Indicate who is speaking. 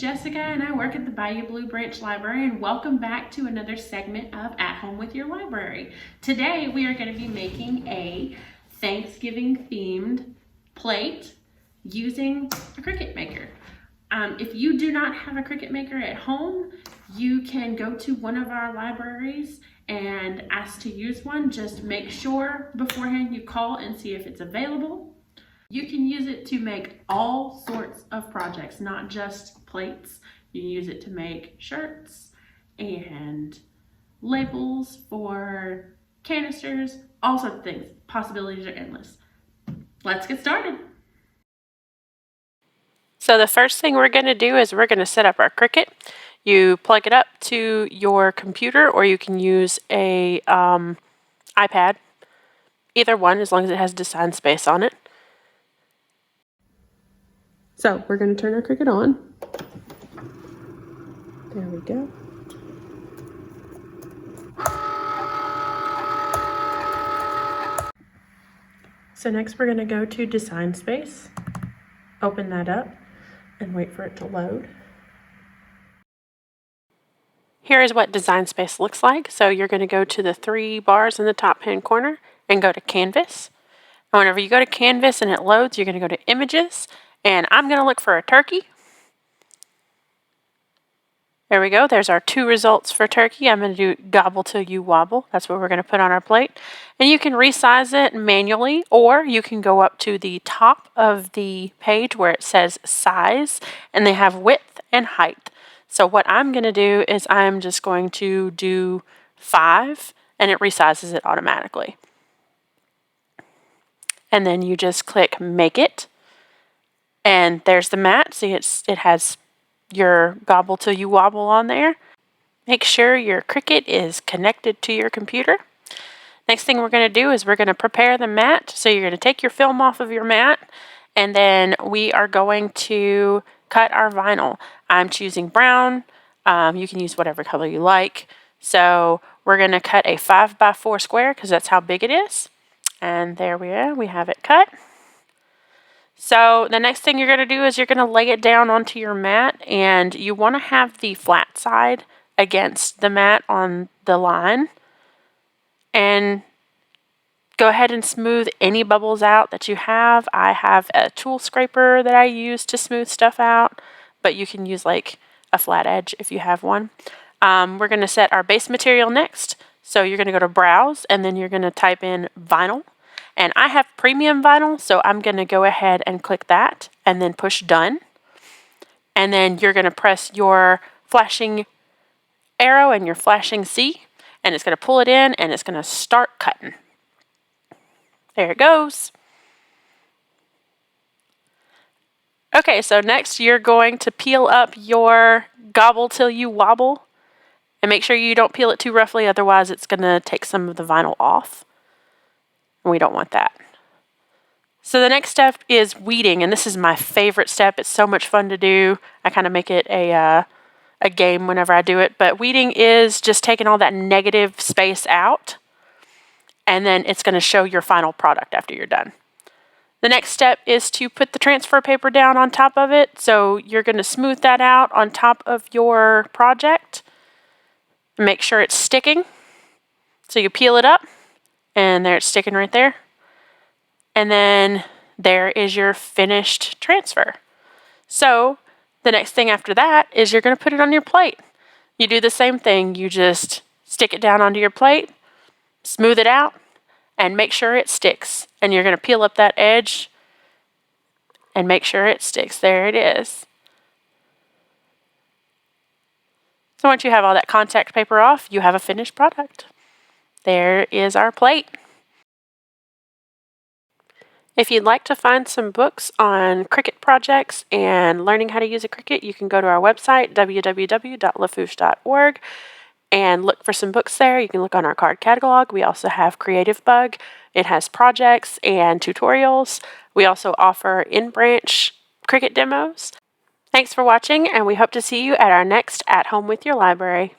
Speaker 1: Jessica and I work at the Bayou Blue Branch Library, and welcome back to another segment of At Home with Your Library. Today we are going to be making a Thanksgiving themed plate using a Cricut Maker. If you do not have a Cricut Maker at home, you can go to one of our libraries and ask to use one. Just make sure beforehand you call and see if it's available. You can use it to make all sorts of projects, not just plates. You can use it to make shirts and labels for canisters, all sorts of things. Possibilities are endless. Let's get started.
Speaker 2: So the first thing we're going to do is we're going to set up our Cricut. You plug it up to your computer, or you can use a iPad. Either one, as long as it has Design Space on it.
Speaker 1: So we're going to turn our Cricut on. There we go. So next we're going to go to Design Space, open that up, and wait for it to load.
Speaker 2: Here is what Design Space looks like. So you're going to go to the three bars in the top hand corner and go to Canvas. And whenever you go to Canvas and it loads, you're going to go to Images, and I'm going to look for a turkey. There we go. There's our two results for turkey. I'm going to do Gobble Till You Wobble. That's what we're going to put on our plate. And you can resize it manually, or you can go up to the top of the page where it says Size, and they have width and height. So what I'm going to do is I'm just going to do 5, and it resizes it automatically. And then you just click Make It, and there's the mat. See, it has your Gobble Till You Wobble on there. Make sure your Cricut is connected to your computer. Next thing we're going to do is we're going to prepare the mat. So you're going to take your film off of your mat, and then we are going to cut our vinyl. I'm choosing brown. You can use whatever color you like. So we're going to cut a 5x4 square because that's how big it is. And there we are. We have it cut. So the next thing you're going to do is you're going to lay it down onto your mat, and you want to have the flat side against the mat on the line. And go ahead and smooth any bubbles out that you have. I have a tool scraper that I use to smooth stuff out, but you can use like a flat edge if you have one. We're going to set our base material next. So you're going to go to Browse, and then you're going to type in Vinyl. And I have premium vinyl, so I'm going to go ahead and click that and then push Done. And then you're going to press your flashing arrow and your flashing C, and it's going to pull it in, and it's going to start cutting. There it goes. Okay, so next you're going to peel up your Gobble Till You Wobble, and make sure you don't peel it too roughly, otherwise it's going to take some of the vinyl off. We don't want that. So the next step is weeding, and this is my favorite step. It's so much fun to do. I kind of make it a game whenever I do it. But weeding is just taking all that negative space out, and then it's going to show your final product after you're done. The next step is to put the transfer paper down on top of it. So you're going to smooth that out on top of your project. Make sure it's sticking. So you peel it up, and there it's sticking right there. And then there is your finished transfer. So the next thing after that is you're going to put it on your plate. You do the same thing. You just stick it down onto your plate, smooth it out, and make sure it sticks. And you're going to peel up that edge and make sure it sticks. There it is. So once you have all that contact paper off, you have a finished product. There is our plate. If you'd like to find some books on Cricut projects and learning how to use a Cricut, you can go to our website, www.lafouche.org, and look for some books there. You can look on our card catalog. We also have Creative Bug. It has projects and tutorials. We also offer in-branch Cricut demos. Thanks for watching, and we hope to see you at our next At Home with Your Library.